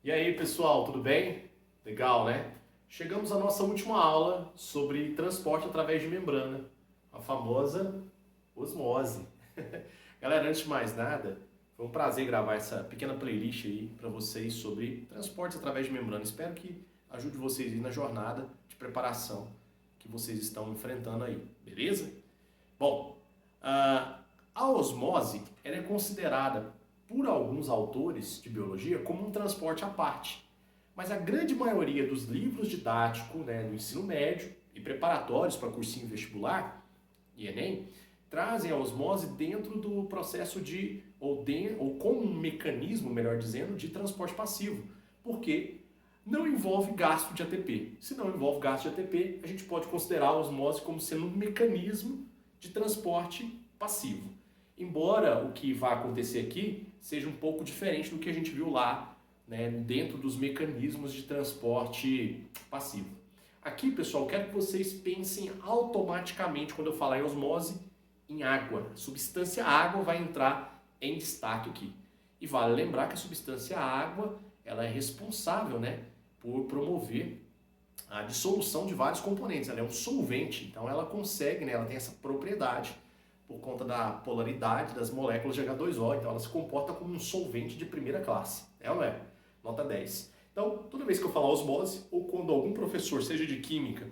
E aí, pessoal, tudo bem? Legal, né? Chegamos à nossa última aula sobre transporte através de membrana, a famosa osmose. Galera, antes de mais nada, foi um prazer gravar essa pequena playlist aí para vocês sobre transportes através de membrana. Espero que ajude vocês aí na jornada de preparação que vocês estão enfrentando aí, beleza? Bom, a osmose ela é considerada por alguns autores de biologia como um transporte à parte. Mas a grande maioria dos livros didáticos, né, do ensino médio e preparatórios para cursinho vestibular e Enem trazem a osmose dentro do processo ou como um mecanismo, melhor dizendo, de transporte passivo. Porque não envolve gasto de ATP. Se não envolve gasto de ATP, a gente pode considerar a osmose como sendo um mecanismo de transporte passivo. Embora o que vai acontecer aqui seja um pouco diferente do que a gente viu lá, né, dentro dos mecanismos de transporte passivo. Aqui, pessoal, quero que vocês pensem automaticamente quando eu falar em osmose em água. A substância água vai entrar em destaque aqui. E vale lembrar que a substância água ela é responsável, né, por promover a dissolução de vários componentes. Ela é um solvente, então ela consegue, né, ela tem essa propriedade por conta da polaridade das moléculas de H2O, então ela se comporta como um solvente de primeira classe. É ou não é? Nota 10. Então, toda vez que eu falar osmose, ou quando algum professor, seja de química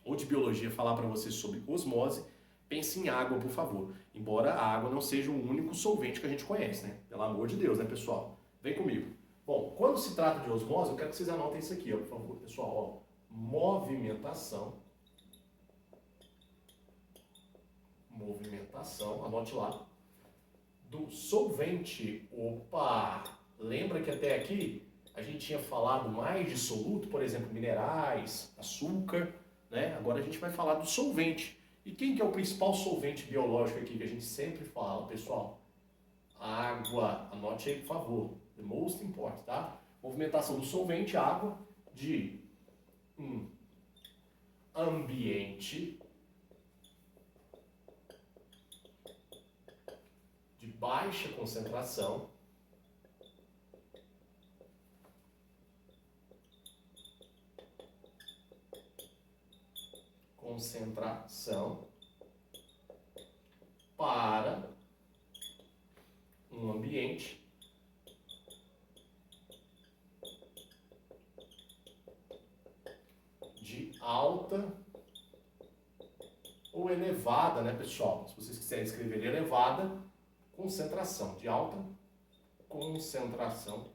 ou de biologia, falar para você sobre osmose, pense em água, por favor. Embora a água não seja o único solvente que a gente conhece, né? Pelo amor de Deus, né, pessoal? Vem comigo. Bom, quando se trata de osmose, eu quero que vocês anotem isso aqui, ó, por favor, pessoal. Ó. Movimentação, anote lá, do solvente. Opa! Lembra que até aqui a gente tinha falado mais de soluto, por exemplo, minerais, açúcar, né? Agora a gente vai falar do solvente. E quem que é o principal solvente biológico aqui que a gente sempre fala, pessoal? Água. Anote aí, por favor. The most important, tá? Movimentação do solvente, água, de um ambiente de baixa concentração para um ambiente de alta ou elevada, né, pessoal? Se vocês quiserem escrever elevada, concentração, de alta concentração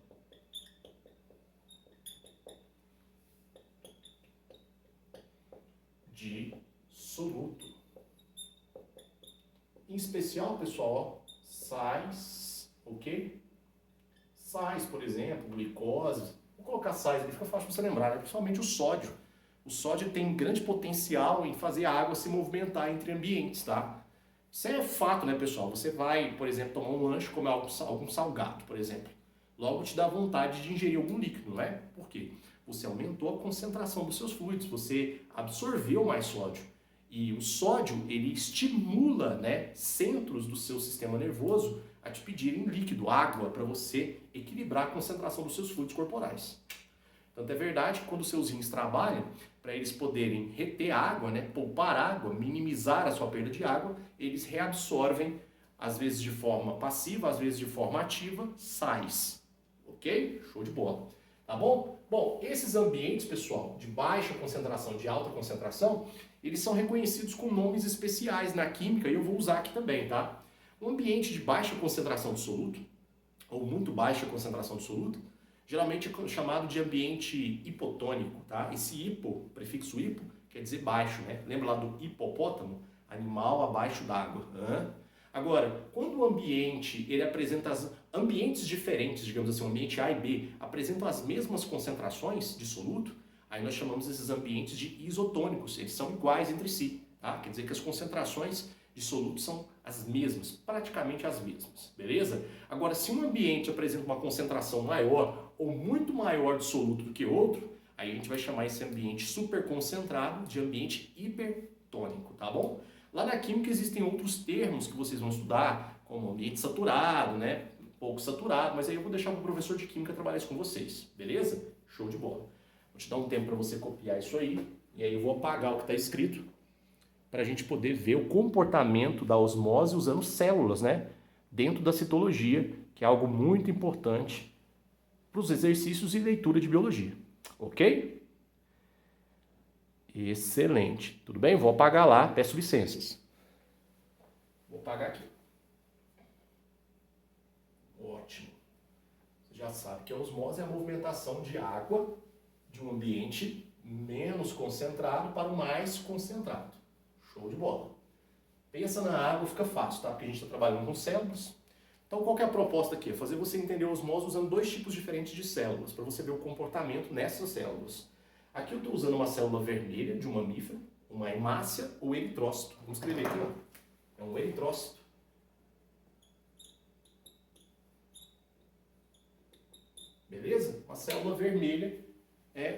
de soluto. Em especial, pessoal, sais, ok? Sais, por exemplo, glicose. Vou colocar sais ali, fica fácil para você lembrar, né? Principalmente o sódio. O sódio tem grande potencial em fazer a água se movimentar entre ambientes, tá? Isso é fato, né, pessoal? Você vai, por exemplo, tomar um lanche, comer algum salgado, por exemplo. Logo te dá vontade de ingerir algum líquido, não é? Por quê? Você aumentou a concentração dos seus fluidos, você absorveu mais sódio. E o sódio, ele estimula, né, centros do seu sistema nervoso a te pedirem líquido, água, para você equilibrar a concentração dos seus fluidos corporais. Tanto é verdade que quando os seus rins trabalham, para eles poderem reter água, né, poupar água, minimizar a sua perda de água, eles reabsorvem, às vezes de forma passiva, às vezes de forma ativa, sais. Ok? Show de bola. Tá bom? Bom, esses ambientes, pessoal, de baixa concentração, de alta concentração, eles são reconhecidos com nomes especiais na química e eu vou usar aqui também, tá? Um ambiente de baixa concentração de soluto, ou muito baixa concentração de soluto, geralmente é chamado de ambiente hipotônico, tá? Esse hipo, prefixo hipo, quer dizer baixo, né? Lembra lá do hipopótamo? Animal abaixo d'água. Agora, quando o ambiente ele apresenta ambientes diferentes, digamos assim, o ambiente A e B apresentam as mesmas concentrações de soluto, aí nós chamamos esses ambientes de isotônicos, eles são iguais entre si, tá? Quer dizer que as concentrações de soluto são as mesmas, praticamente as mesmas, beleza? Agora, se um ambiente apresenta uma concentração maior ou muito maior de soluto do que outro, aí a gente vai chamar esse ambiente superconcentrado de ambiente hipertônico, tá bom? Lá na química existem outros termos que vocês vão estudar, como ambiente saturado, né? pouco saturado, mas aí eu vou deixar para o professor de Química trabalhar isso com vocês, beleza? Show de bola. Vou te dar um tempo para você copiar isso aí, e aí eu vou apagar o que está escrito, para a gente poder ver o comportamento da osmose usando células, né? Dentro da citologia, que é algo muito importante para os exercícios e leitura de biologia, ok? Excelente. Tudo bem? Vou apagar lá, peço licenças. Vou apagar aqui. Ótimo. Você já sabe que a osmose é a movimentação de água de um ambiente menos concentrado para o mais concentrado. Show de bola. Pensa na água, fica fácil, tá? Porque a gente está trabalhando com células. Então, qual que é a proposta aqui? É fazer você entender a osmose usando dois tipos diferentes de células, para você ver o comportamento nessas células. Aqui eu estou usando uma célula vermelha de um mamífero, uma hemácia ou eritrócito. Vamos escrever aqui, ó. É um eritrócito. Beleza? Uma célula vermelha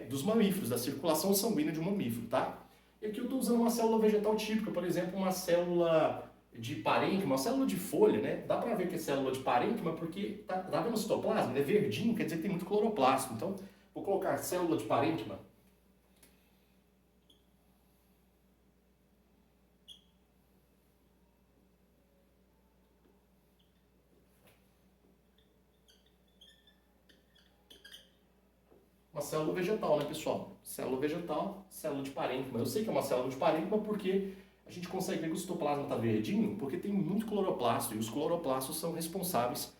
dos mamíferos, da circulação sanguínea de um mamífero, tá? E aqui eu estou usando uma célula vegetal típica, por exemplo, uma célula de parênquima, uma célula de folha, né? Dá para ver que é célula de parênquima porque tá vendo o citoplasma? Ele é verdinho, quer dizer que tem muito cloroplasto. Então, vou colocar célula de parênquima. Uma célula vegetal, né, pessoal? Célula vegetal, célula de parênquima. Eu sei que é uma célula de parênquima porque a gente consegue ver que o citoplasma está verdinho porque tem muito cloroplasto e os cloroplastos são responsáveis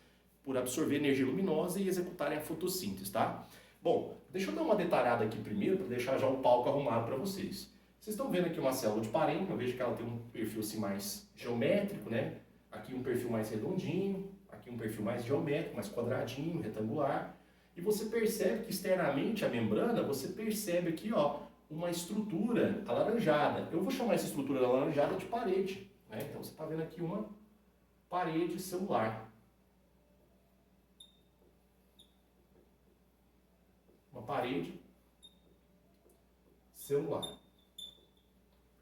por absorver energia luminosa e executarem a fotossíntese, tá? Bom, deixa eu dar uma detalhada aqui primeiro para deixar já o palco arrumado para vocês. Vocês estão vendo aqui uma célula de parênquima, veja que ela tem um perfil assim mais geométrico, né? Aqui um perfil mais redondinho, aqui um perfil mais geométrico, mais quadradinho, retangular. E você percebe que externamente a membrana, você percebe aqui, ó, uma estrutura alaranjada. Eu vou chamar essa estrutura alaranjada de parede, né? Então você está vendo aqui uma parede celular. Uma parede celular.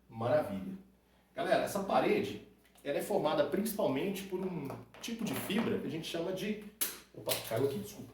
Maravilha. Galera, essa parede, ela é formada principalmente por um tipo de fibra que a gente chama de... Opa, caiu aqui, desculpa.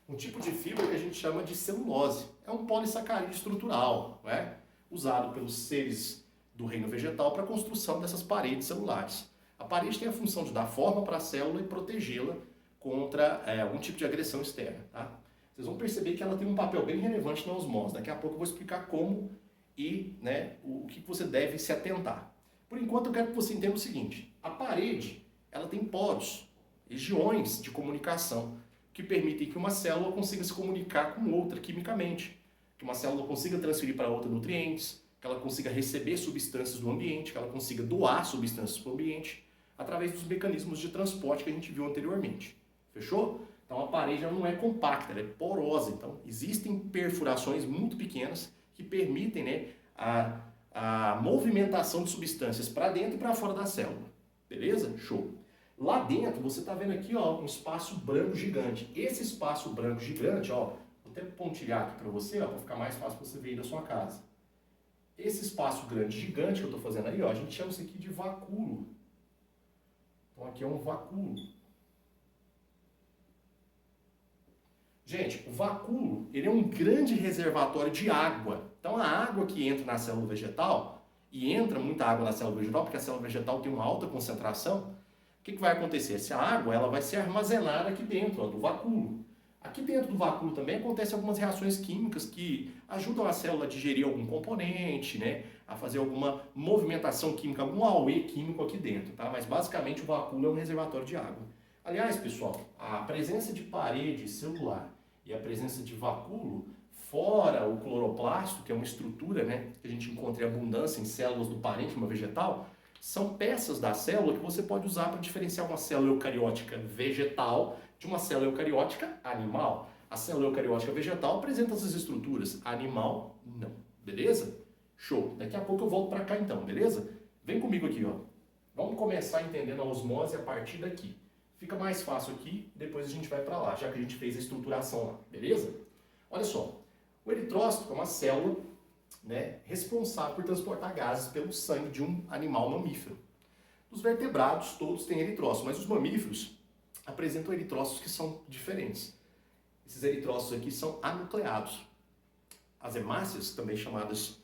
Um tipo de fibra que a gente chama de celulose. É um polissacarídeo estrutural, né? Usado pelos seres do reino vegetal para a construção dessas paredes celulares. A parede tem a função de dar forma para a célula e protegê-la contra algum tipo de agressão externa, tá? Vocês vão perceber que ela tem um papel bem relevante na osmose. Daqui a pouco eu vou explicar como e, né, o que você deve se atentar. Por enquanto eu quero que você entenda o seguinte. A parede, ela tem poros, regiões de comunicação que permitem que uma célula consiga se comunicar com outra quimicamente. Que uma célula consiga transferir para outra nutrientes, que ela consiga receber substâncias do ambiente, que ela consiga doar substâncias para o ambiente, através dos mecanismos de transporte que a gente viu anteriormente. Fechou? Então a parede ela não é compacta, ela é porosa. Então existem perfurações muito pequenas que permitem, né, a movimentação de substâncias para dentro e para fora da célula. Beleza? Show! Lá dentro você está vendo aqui, ó, um espaço branco gigante. Esse espaço branco gigante, ó, vou até pontilhar aqui para você, ó, para ficar mais fácil você ver aí da sua casa. Esse espaço grande gigante que eu estou fazendo aí, ó, a gente chama isso aqui de vacúolo. Então aqui é um vacúolo. Gente, o vacúolo, ele é um grande reservatório de água. Então a água que entra na célula vegetal, e entra muita água na célula vegetal, porque a célula vegetal tem uma alta concentração, o que vai acontecer? Essa água ela vai ser armazenada aqui dentro, ó, do vacúolo. Aqui dentro do vacúolo também acontecem algumas reações químicas que ajudam a célula a digerir algum componente, né, a fazer alguma movimentação química, algum auê químico aqui dentro, tá? Mas basicamente o vacúolo é um reservatório de água. Aliás, pessoal, a presença de parede celular e a presença de vacúolo, fora o cloroplasto, que é uma estrutura, né, que a gente encontra em abundância em células do parênquima vegetal, são peças da célula que você pode usar para diferenciar uma célula eucariótica vegetal de uma célula eucariótica animal. A célula eucariótica vegetal apresenta essas estruturas, animal não. Beleza? Show! Daqui a pouco eu volto para cá então, beleza? Vem comigo aqui, ó. Vamos começar entendendo a osmose a partir daqui. Fica mais fácil aqui, depois a gente vai para lá, já que a gente fez a estruturação lá, beleza? Olha só, o eritrócito é uma célula, né, responsável por transportar gases pelo sangue de um animal mamífero. Os vertebrados todos têm eritrócito, mas os mamíferos, apresentam eritrócitos que são diferentes. Esses eritrócitos aqui são anucleados. As hemácias, também chamadas,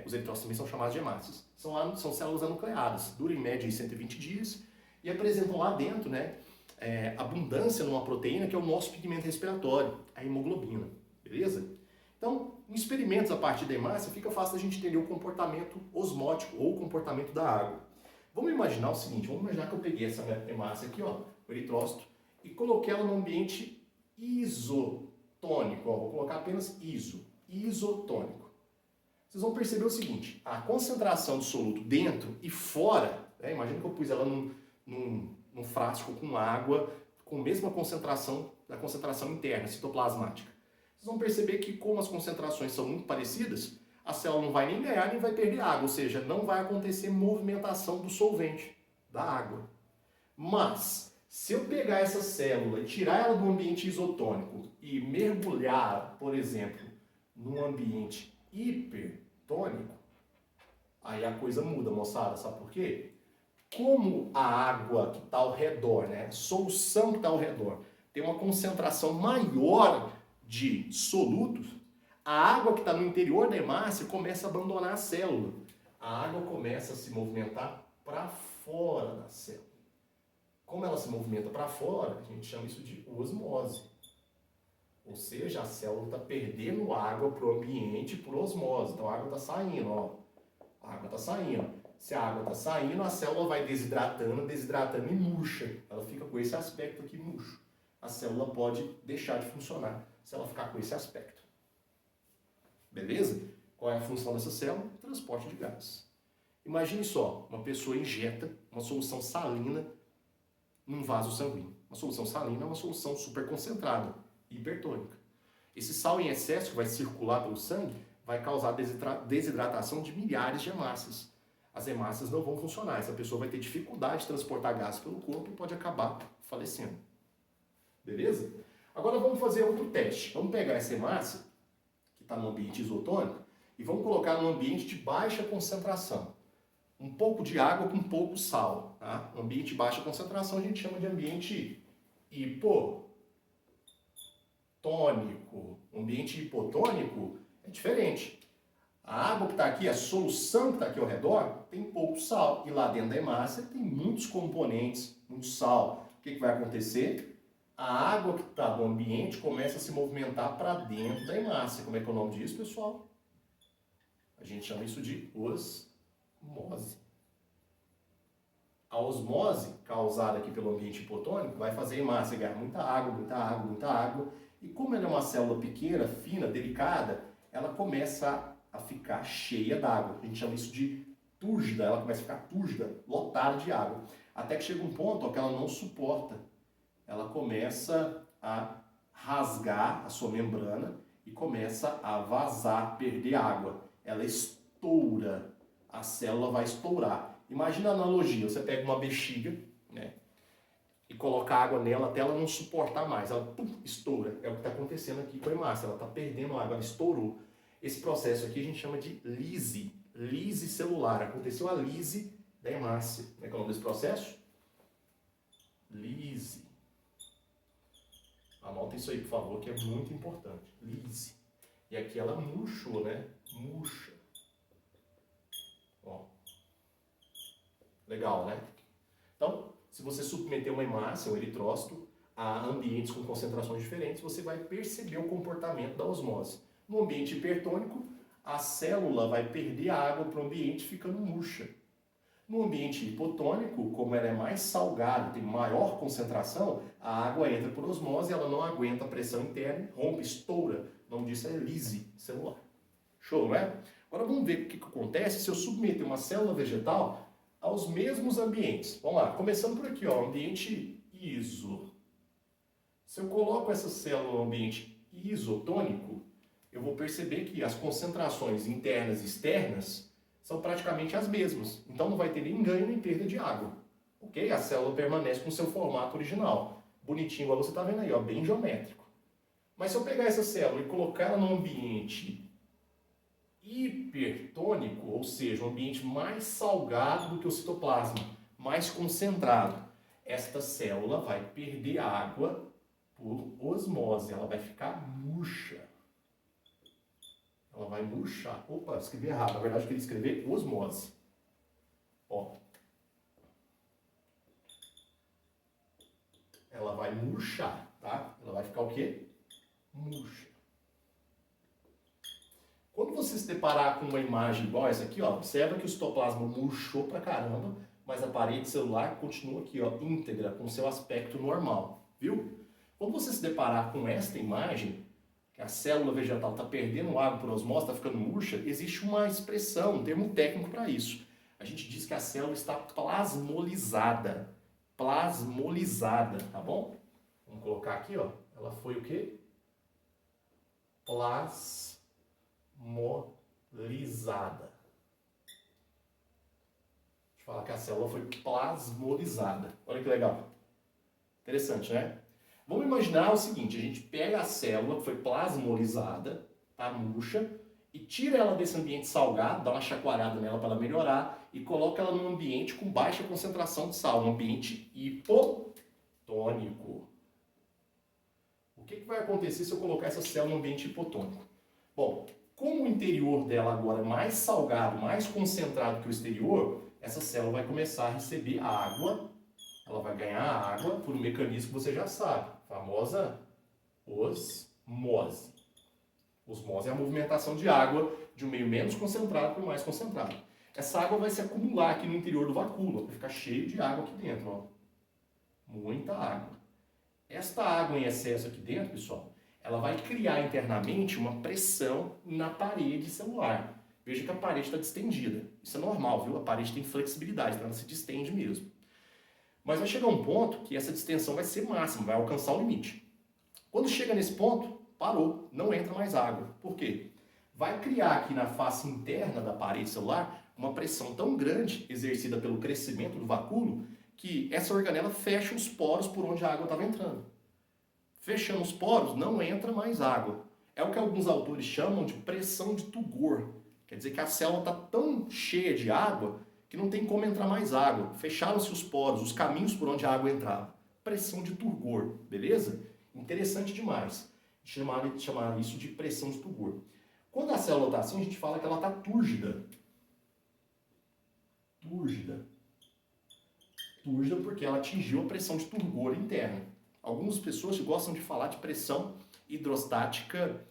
os eritrócitos também são chamados de hemácias. São células anucleadas, duram em média 120 dias e apresentam lá dentro, né, abundância numa proteína que é o nosso pigmento respiratório, a hemoglobina, beleza? Então, em experimentos a partir da hemácia, fica fácil a gente entender o comportamento osmótico ou o comportamento da água. Vamos imaginar o seguinte, vamos imaginar que eu peguei essa hemácia aqui, ó, o eritrócito, e coloquei ela num ambiente isotônico, ó, vou colocar apenas isotônico. Vocês vão perceber o seguinte, a concentração do soluto dentro e fora, né, imagina que eu pus ela num frasco com água, com a mesma concentração da concentração interna, citoplasmática. Vocês vão perceber que como as concentrações são muito parecidas, a célula não vai nem ganhar nem vai perder água, ou seja, não vai acontecer movimentação do solvente, da água. Mas, se eu pegar essa célula e tirar ela do ambiente isotônico e mergulhar, por exemplo, num ambiente hipertônico, aí a coisa muda, moçada, sabe por quê? Como a água que está ao redor, né, a solução que está ao redor, tem uma concentração maior de solutos, a água que está no interior da hemácia começa a abandonar a célula. A água começa a se movimentar para fora da célula. Como ela se movimenta para fora, a gente chama isso de osmose. Ou seja, a célula está perdendo água para o ambiente por osmose. Então a água está saindo, ó. A água está saindo. Se a água está saindo, a célula vai desidratando e murcha. Ela fica com esse aspecto aqui murcho. A célula pode deixar de funcionar se ela ficar com esse aspecto. Beleza? Qual é a função dessa célula? Transporte de gases. Imagine só, uma pessoa injeta uma solução salina num vaso sanguíneo. Uma solução salina é uma solução super concentrada, hipertônica. Esse sal em excesso que vai circular pelo sangue vai causar desidratação de milhares de hemácias. As hemácias não vão funcionar, essa pessoa vai ter dificuldade de transportar gases pelo corpo e pode acabar falecendo. Beleza? Agora vamos fazer outro teste. Vamos pegar essa hemácia, que está no ambiente isotônico, e vamos colocar num ambiente de baixa concentração. Um pouco de água com pouco sal. Tá? Um ambiente de baixa concentração a gente chama de ambiente hipotônico. Um ambiente hipotônico é diferente. A água que está aqui, a solução que está aqui ao redor, tem pouco sal. E lá dentro da hemácia tem muitos componentes, muito sal. O que vai acontecer? A água que está no ambiente começa a se movimentar para dentro da hemácia. Como é que é o nome disso, pessoal? A gente chama isso de osmose. A osmose causada aqui pelo ambiente hipotônico vai fazer a hemácia ganhar muita água, muita água, muita água. E como ela é uma célula pequena, fina, delicada, ela começa a ficar cheia d'água. A gente chama isso de túrgida. Ela começa a ficar túrgida, lotada de água. Até que chega um ponto ó, que ela não suporta. Ela começa a rasgar a sua membrana e começa a vazar, perder água. Ela estoura, a célula vai estourar. Imagina a analogia, você pega uma bexiga, né, e coloca água nela até ela não suportar mais, ela estoura. É o que está acontecendo aqui com a hemácia, ela está perdendo água, ela estourou. Esse processo aqui a gente chama de lise celular. Aconteceu a lise da hemácia. Como é que é o nome desse processo? Lise. Anota isso aí, por favor, que é muito importante. Lise. E aqui ela murchou, né? Murcha. Ó. Legal, né? Então, se você submeter uma hemácia, um eritrócito, a ambientes com concentrações diferentes, você vai perceber o comportamento da osmose. No ambiente hipertônico, a célula vai perder a água para o ambiente ficando murcha. No ambiente hipotônico, como ela é mais salgada, tem maior concentração, a água entra por osmose, ela não aguenta a pressão interna, rompe, estoura. O nome disso é lise celular. Show, não é? Agora vamos ver o que acontece se eu submeter uma célula vegetal aos mesmos ambientes. Vamos lá, começando por aqui, ó, ambiente iso. Se eu coloco essa célula no ambiente isotônico, eu vou perceber que as concentrações internas e externas são praticamente as mesmas. Então não vai ter nem ganho nem perda de água. Ok? A célula permanece com o seu formato original. Bonitinho, igual você está vendo aí, ó, bem geométrico. Mas se eu pegar essa célula e colocar ela num ambiente hipertônico, ou seja, um ambiente mais salgado do que o citoplasma, mais concentrado, esta célula vai perder água por osmose, ela vai ficar murcha. Ela vai murchar. Opa, escrevi errado. Na verdade, eu queria escrever osmose. Ó. Ela vai murchar, tá? Ela vai ficar o quê? Murcha. Quando você se deparar com uma imagem igual essa aqui, ó, observa que o citoplasma murchou pra caramba, mas a parede celular continua aqui, ó, íntegra, com seu aspecto normal, viu? Quando você se deparar com esta imagem, que a célula vegetal está perdendo água por osmose, está ficando murcha, existe uma expressão, um termo técnico para isso. A gente diz que a célula está plasmolizada. Plasmolizada, tá bom? Vamos colocar aqui, ó. Ela foi o quê? Plasmolizada. Deixa eu falar que a célula foi plasmolizada. Olha que legal. Interessante, né? Vamos imaginar o seguinte, a gente pega a célula que foi plasmolizada, tá murcha, e tira ela desse ambiente salgado, dá uma chacoalhada nela para ela melhorar, e coloca ela num ambiente com baixa concentração de sal, um ambiente hipotônico. O que vai acontecer se eu colocar essa célula num ambiente hipotônico? Bom, como o interior dela agora é mais salgado, mais concentrado que o exterior, essa célula vai começar a receber água. Ela vai ganhar água por um mecanismo que você já sabe, a famosa osmose. Osmose é a movimentação de água de um meio menos concentrado para o mais concentrado. Essa água vai se acumular aqui no interior do vacúolo, vai ficar cheio de água aqui dentro, ó. Muita água. Esta água em excesso aqui dentro, pessoal, ela vai criar internamente uma pressão na parede celular. Veja que a parede está distendida. Isso é normal, viu? A parede tem flexibilidade, então ela se distende mesmo. Mas vai chegar um ponto que essa distensão vai ser máxima, vai alcançar o limite. Quando chega nesse ponto, parou, não entra mais água. Por quê? Vai criar aqui na face interna da parede celular uma pressão tão grande exercida pelo crescimento do vacúolo que essa organela fecha os poros por onde a água estava entrando. Fechando os poros, não entra mais água. É o que alguns autores chamam de pressão de Tugor. Quer dizer que a célula está tão cheia de água que não tem como entrar mais água. Fecharam-se os poros, os caminhos por onde a água entrava. Pressão de Turgor, beleza? Interessante demais. Chamar isso de pressão de Turgor. Quando a célula está assim, a gente fala que ela está túrgida. Túrgida. Túrgida porque ela atingiu a pressão de Turgor interna. Algumas pessoas gostam de falar de pressão hidrostática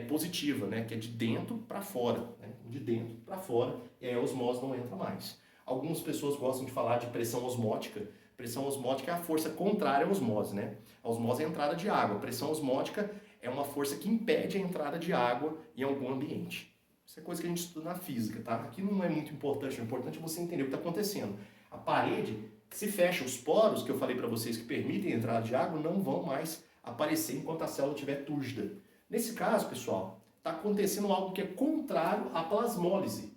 positiva, né? Que é de dentro para fora. Né? De dentro para fora, e aí a osmose não entra mais. Algumas pessoas gostam de falar de pressão osmótica. Pressão osmótica é a força contrária à osmose, né? A osmose é a entrada de água. A pressão osmótica é uma força que impede a entrada de água em algum ambiente. Isso é coisa que a gente estuda na física, tá? Aqui não é muito importante. O importante é você entender o que está acontecendo. A parede, se fecha os poros, que eu falei para vocês que permitem a entrada de água, não vão mais aparecer enquanto a célula estiver túrgida. Nesse caso, pessoal, está acontecendo algo que é contrário à plasmólise.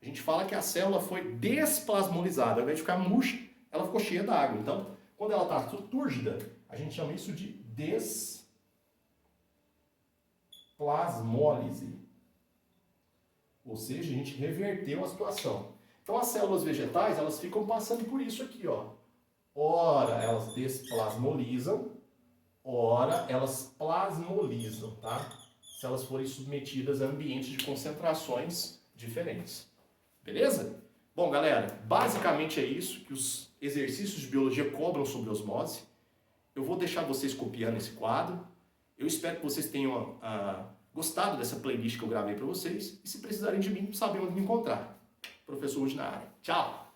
A gente fala que a célula foi desplasmolizada. Ao invés de ficar murcha, ela ficou cheia d'água. Então, quando ela está túrgida, a gente chama isso de desplasmólise. Ou seja, a gente reverteu a situação. Então, as células vegetais, elas ficam passando por isso aqui, ó. Ora, elas desplasmolizam, ora, elas plasmolizam, tá? Se elas forem submetidas a ambientes de concentrações diferentes. Beleza? Bom, galera, basicamente é isso que os exercícios de biologia cobram sobre osmose. Eu vou deixar vocês copiando esse quadro. Eu espero que vocês tenham gostado dessa playlist que eu gravei para vocês. E se precisarem de mim, sabem onde me encontrar. Professor hoje na área. Tchau!